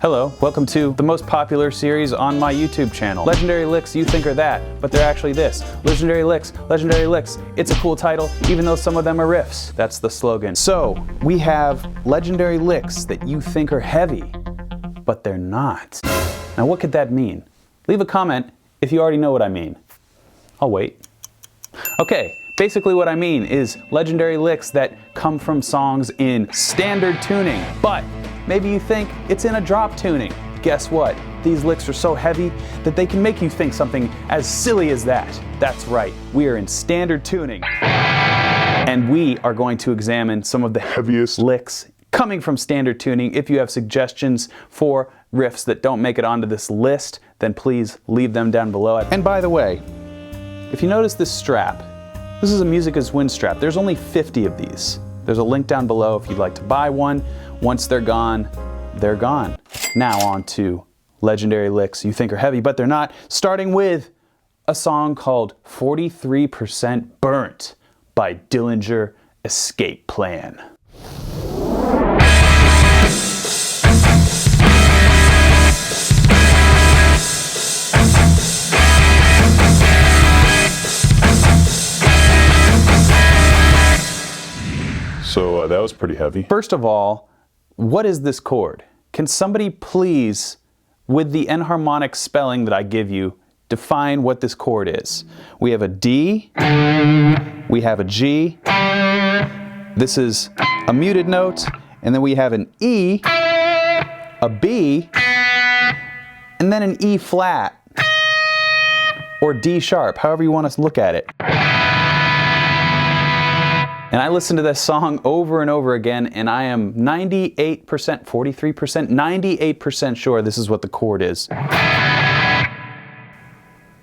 Hello, welcome to the most popular series on my YouTube channel. Legendary licks you think are that, but they're actually this. Legendary licks, it's a cool title, even though some of them are riffs. That's the slogan. So, we have legendary licks that you think are heavy, but they're not. Now what could that mean? Leave a comment if you already know what I mean. I'll wait. Okay, basically what I mean is legendary licks that come from songs in standard tuning, but maybe you think it's in a drop tuning. Guess what? These licks are so heavy that they can make you think something as silly as that. That's right, we are in standard tuning. And we are going to examine some of the heaviest licks coming from standard tuning. If you have suggestions for riffs that don't make it onto this list, then please leave them down below. And by the way, if you notice this strap, this is a Music Is Win strap. There's only 50 of these. There's a link down below if you'd like to buy one. Once they're gone, they're gone. Now on to legendary licks you think are heavy, but they're not. Starting with a song called 43% Burnt by Dillinger Escape Plan. So that was pretty heavy. First of all, what is this chord? Can somebody please, with the enharmonic spelling that I give you, define what this chord is? We have a D, we have a G, this is a muted note, and then we have an E, a B, and then an E flat, or D sharp, however you want to look at it. And I listened to this song over and over again, and I am 98%, 43%, 98% sure this is what the chord is.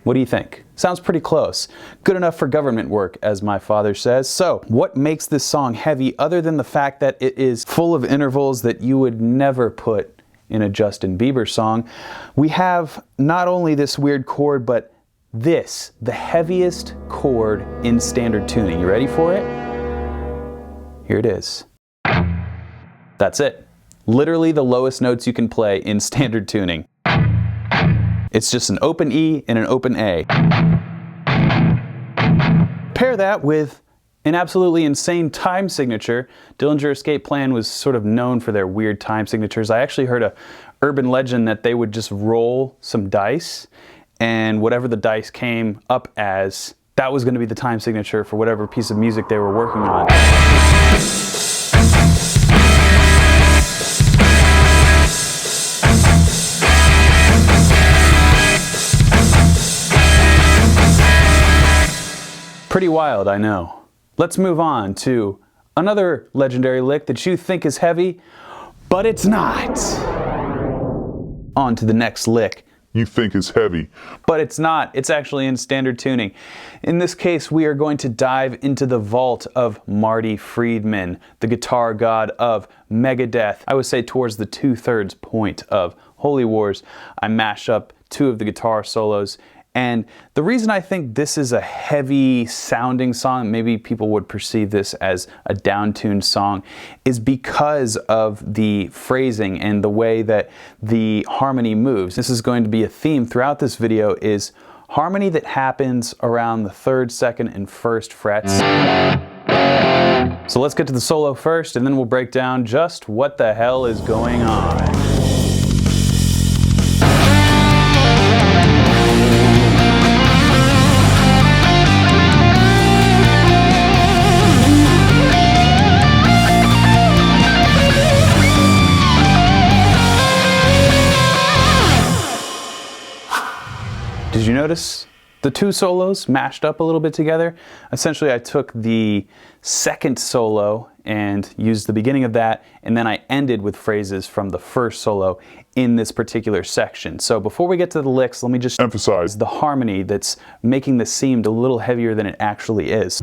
What do you think? Sounds pretty close. Good enough for government work, as my father says. So, what makes this song heavy other than the fact that it is full of intervals that you would never put in a Justin Bieber song? We have not only this weird chord, but this, the heaviest chord in standard tuning. You ready for it? Here it is. That's it. Literally the lowest notes you can play in standard tuning. It's just an open E and an open A. Pair that with an absolutely insane time signature. Dillinger Escape Plan was sort of known for their weird time signatures. I actually heard a urban legend that they would just roll some dice, and whatever the dice came up as, that was going to be the time signature for whatever piece of music they were working on. Pretty wild, I know. Let's move on to another legendary lick that you think is heavy, but it's not. On to the next lick you think is heavy, but it's not. It's actually in standard tuning. In this case, we are going to dive into the vault of Marty Friedman, the guitar god of Megadeth. I would say towards the 2/3 point of Holy Wars. I mash up two of the guitar solos, and the reason I think this is a heavy sounding song, maybe people would perceive this as a down-tuned song, is because of the phrasing and the way that the harmony moves. This is going to be a theme throughout this video, is harmony that happens around the 3rd, 2nd, and 1st frets. So let's get to the solo first, and then we'll break down just what the hell is going on. Did you notice the two solos mashed up a little bit together? Essentially, I took the second solo and used the beginning of that, and then I ended with phrases from the first solo in this particular section. So before we get to the licks, let me just emphasize the harmony that's making this seem a little heavier than it actually is.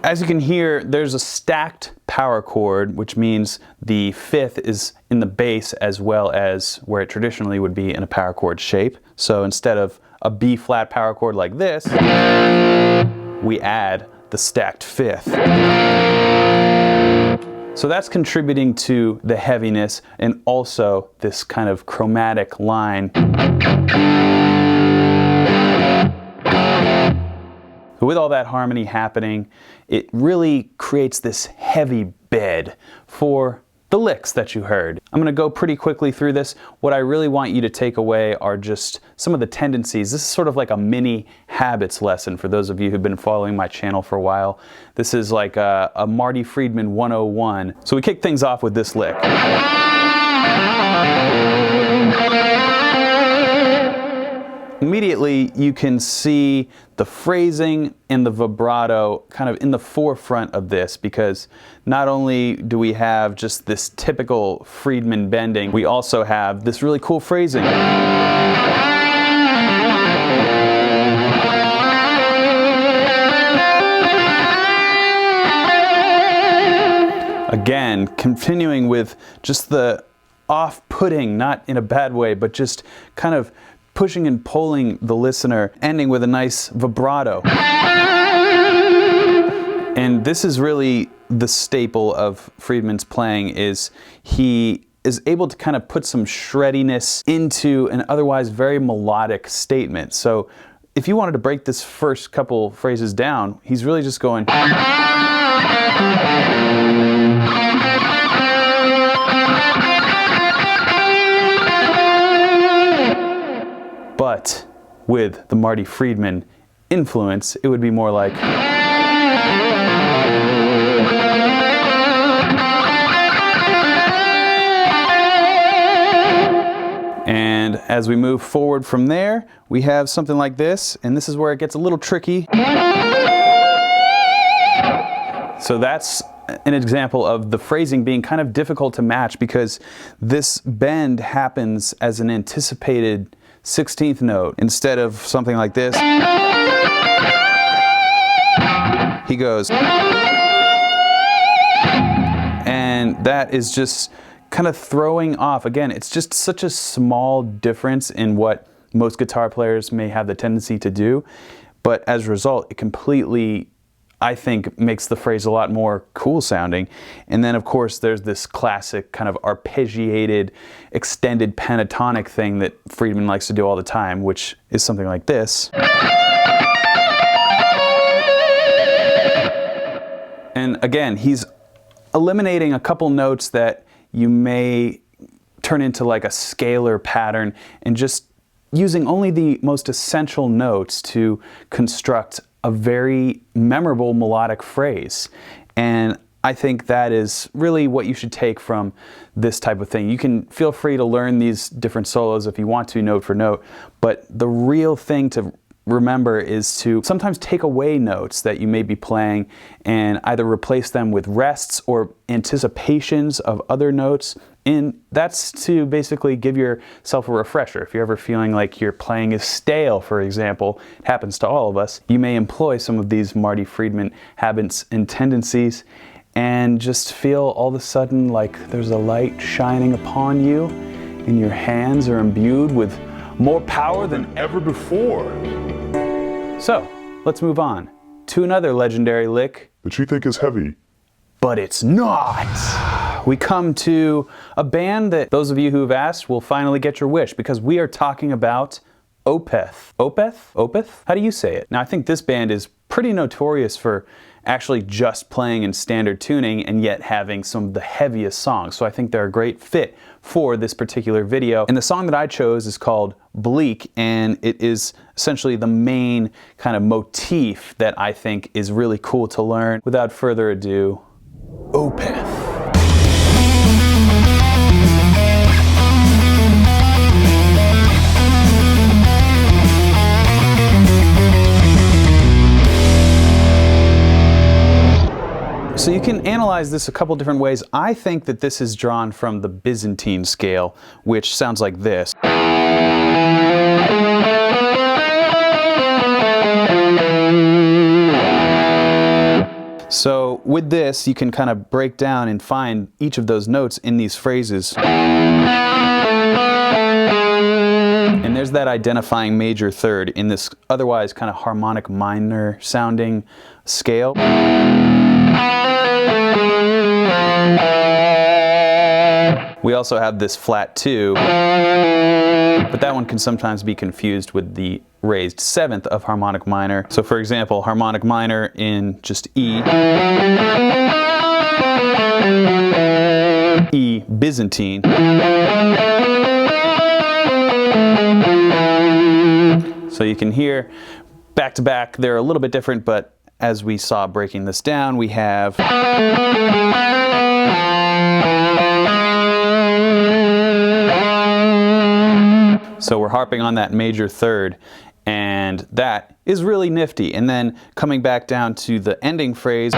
As you can hear, there's a stacked power chord, which means the 5th is in the bass as well as where it traditionally would be in a power chord shape. So instead of a B flat power chord like this, we add the stacked fifth. So that's contributing to the heaviness and also this kind of chromatic line. With all that harmony happening, it really creates this heavy bed for the licks that you heard. I'm going to go pretty quickly through this. What I really want you to take away are just some of the tendencies. This is sort of like a mini habits lesson for those of you who've been following my channel for a while. This is like a Marty Friedman 101. So we kick things off with this lick. Immediately you can see the phrasing and the vibrato kind of in the forefront of this, because not only do we have just this typical Friedman bending, we also have this really cool phrasing. Again, continuing with just the off-putting, not in a bad way, but just kind of pushing and pulling the listener, ending with a nice vibrato. And this is really the staple of Friedman's playing, is he is able to kind of put some shreddiness into an otherwise very melodic statement. So if you wanted to break this first couple phrases down, he's really just going. But with the Marty Friedman influence, it would be more like. And as we move forward from there, we have something like this, and this is where it gets a little tricky. So that's an example of the phrasing being kind of difficult to match, because this bend happens as an anticipated 16th note instead of something like this. He goes, and that is just kind of throwing off. Again, it's just such a small difference in what most guitar players may have the tendency to do, but as a result, it completely, I think, makes the phrase a lot more cool sounding. And then of course there's this classic kind of arpeggiated extended pentatonic thing that Friedman likes to do all the time, which is something like this. And again, he's eliminating a couple notes that you may turn into like a scalar pattern, and just using only the most essential notes to construct a very memorable melodic phrase. And I think that is really what you should take from this type of thing. You can feel free to learn these different solos if you want to, note for note, but the real thing to remember is to sometimes take away notes that you may be playing and either replace them with rests or anticipations of other notes. And that's to basically give yourself a refresher. If you're ever feeling like your playing is stale, for example, it happens to all of us, you may employ some of these Marty Friedman habits and tendencies and just feel all of a sudden like there's a light shining upon you and your hands are imbued with more power than ever before. So, let's move on to another legendary lick that you think is heavy, but it's not. We come to a band that those of you who have asked will finally get your wish, because we are talking about Opeth. Opeth? Opeth? How do you say it? Now, I think this band is pretty notorious for actually just playing in standard tuning and yet having some of the heaviest songs. So I think they're a great fit for this particular video. And the song that I chose is called Bleak, and it is essentially the main kind of motif that I think is really cool to learn. Without further ado, Opeth. So you can analyze this a couple different ways. I think that this is drawn from the Byzantine scale, which sounds like this. So with this, you can kind of break down and find each of those notes in these phrases. And there's that identifying major third in this otherwise kind of harmonic minor sounding scale. We also have this flat 2, but that one can sometimes be confused with the raised 7th of harmonic minor. So for example, harmonic minor in just E, E Byzantine, so you can hear back to back they're a little bit different, but as we saw breaking this down, we have so we're harping on that major third, and that is really nifty. And then coming back down to the ending phrase,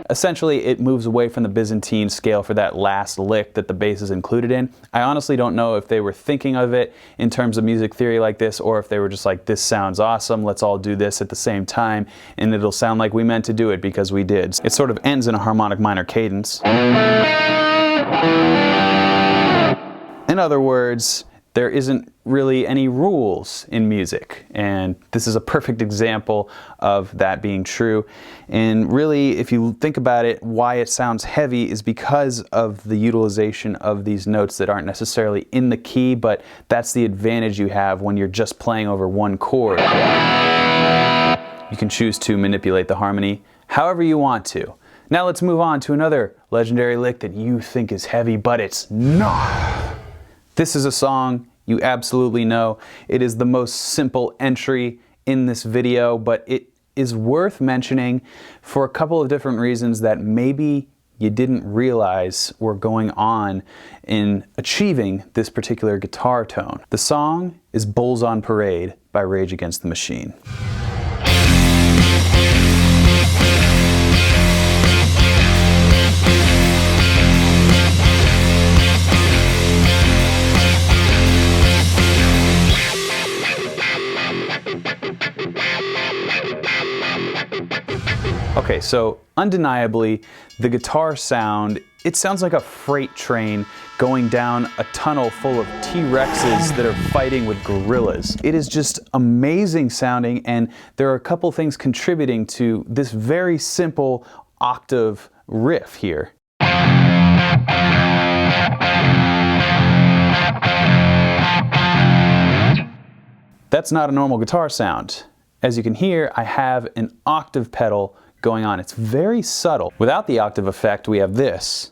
essentially it moves away from the Byzantine scale for that last lick that the bass is included in. I honestly don't know if they were thinking of it in terms of music theory like this, or if they were just like, this sounds awesome, let's all do this at the same time, and it'll sound like we meant to do it because we did. It sort of ends in a harmonic minor cadence. In other words, there isn't really any rules in music, and this is a perfect example of that being true. And really, if you think about it, why it sounds heavy is because of the utilization of these notes that aren't necessarily in the key, but that's the advantage you have when you're just playing over one chord. You can choose to manipulate the harmony however you want to. Now let's move on to another legendary lick that you think is heavy, but it's not. This is a song you absolutely know. It is the most simple entry in this video, but it is worth mentioning for a couple of different reasons that maybe you didn't realize were going on in achieving this particular guitar tone. The song is Bulls on Parade by Rage Against the Machine. Okay, so undeniably, the guitar sound, it sounds like a freight train going down a tunnel full of T-Rexes that are fighting with gorillas. It is just amazing sounding, and there are a couple things contributing to this very simple octave riff here. That's not a normal guitar sound. As you can hear, I have an octave pedal going on. It's very subtle. Without the octave effect, we have this.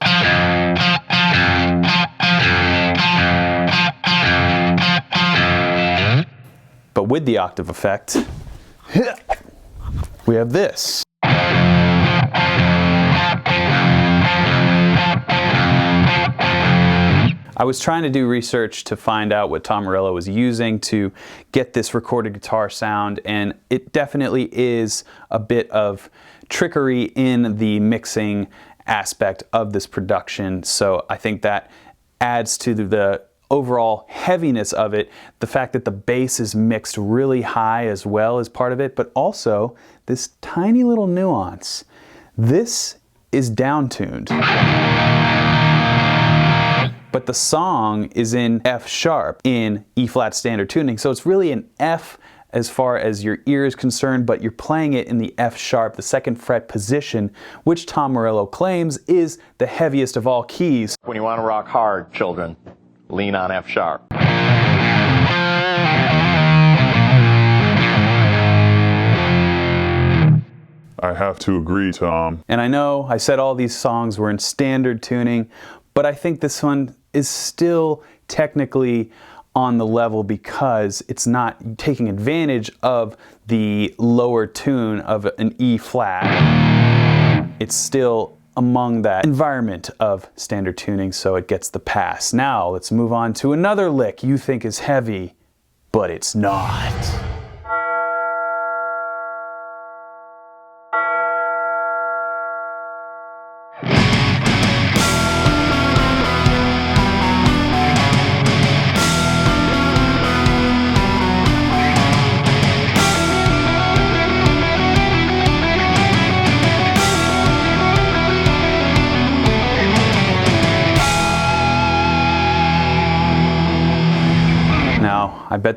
But with the octave effect, we have this. I was trying to do research to find out what Tom Morello was using to get this recorded guitar sound, and it definitely is a bit of trickery in the mixing aspect of this production, so I think that adds to the overall heaviness of it. The fact that the bass is mixed really high as well is part of it, but also this tiny little nuance. This is down-tuned. But the song is in F sharp in E flat standard tuning, so it's really an F as far as your ear is concerned, but you're playing it in the F sharp, the 2nd fret position, which Tom Morello claims is the heaviest of all keys. When you want to rock hard, children, lean on F sharp. I have to agree, Tom. And I know I said all these songs were in standard tuning, but I think this one is still technically on the level because it's not taking advantage of the lower tune of an E flat. It's still among that environment of standard tuning, so it gets the pass. Now let's move on to another lick you think is heavy, but it's not.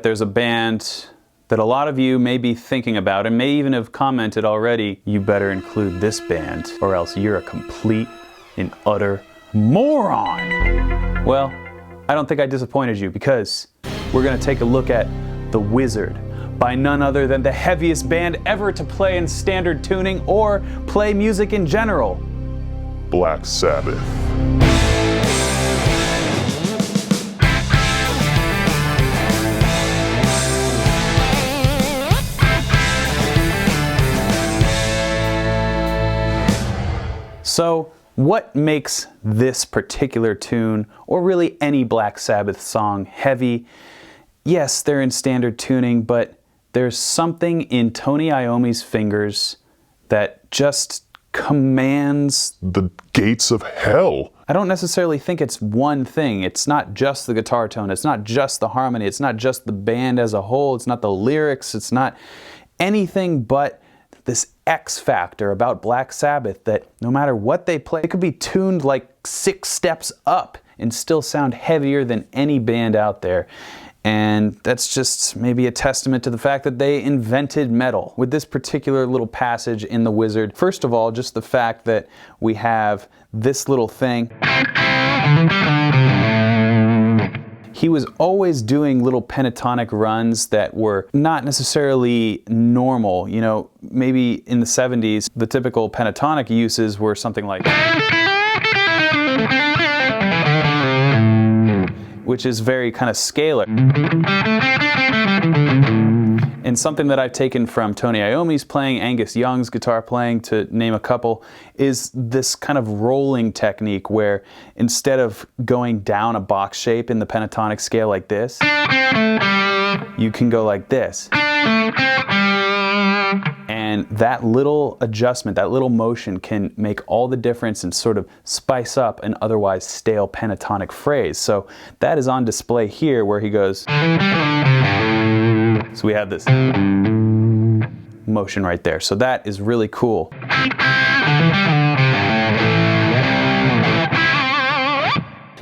there's a band that a lot of you may be thinking about and may even have commented already, you better include this band or else you're a complete and utter moron. Well, I don't think I disappointed you, because we're gonna take a look at The Wizard by none other than the heaviest band ever to play in standard tuning or play music in general. Black Sabbath. So, what makes this particular tune, or really any Black Sabbath song, heavy? Yes, they're in standard tuning, but there's something in Tony Iommi's fingers that just commands The gates of hell. I don't necessarily think it's one thing. It's not just the guitar tone, it's not just the harmony, it's not just the band as a whole, it's not the lyrics, it's not anything but this X factor about Black Sabbath that no matter what they play, it could be tuned like 6 steps up and still sound heavier than any band out there. And that's just maybe a testament to the fact that they invented metal. With this particular little passage in The Wizard, first of all, just the fact that we have this little thing. He was always doing little pentatonic runs that were not necessarily normal. You know, maybe in the 70s, the typical pentatonic uses were something like, which is very kind of scalar. And something that I've taken from Tony Iommi's playing, Angus Young's guitar playing, to name a couple, is this kind of rolling technique where instead of going down a box shape in the pentatonic scale like this, you can go like this. And that little adjustment, that little motion can make all the difference and sort of spice up an otherwise stale pentatonic phrase. So that is on display here where he goes. So we have this motion right there. So that is really cool.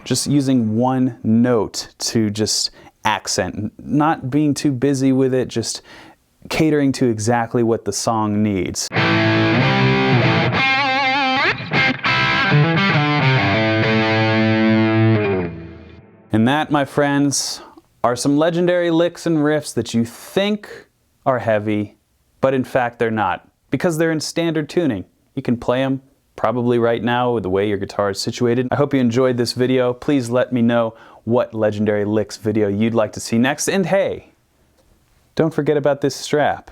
Just using one note to just accent, not being too busy with it, just catering to exactly what the song needs. And that, my friends, are some legendary licks and riffs that you think are heavy, but in fact they're not, because they're in standard tuning. You can play them probably right now with the way your guitar is situated. I hope you enjoyed this video. Please let me know what legendary licks video you'd like to see next. And hey, don't forget about this strap.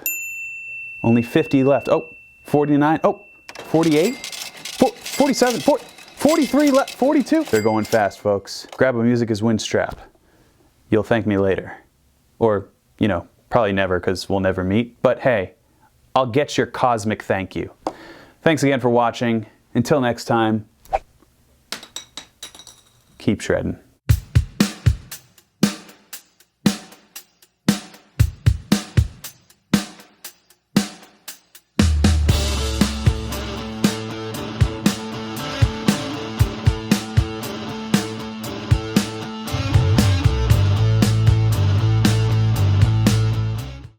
Only 50 left. Oh, 49. Oh, 48. 47. 43 left. 42. They're going fast, folks. Grab a Music is Win strap. You'll thank me later. Or, you know, probably never, because we'll never meet. But hey, I'll get your cosmic thank you. Thanks again for watching. Until next time, keep shredding.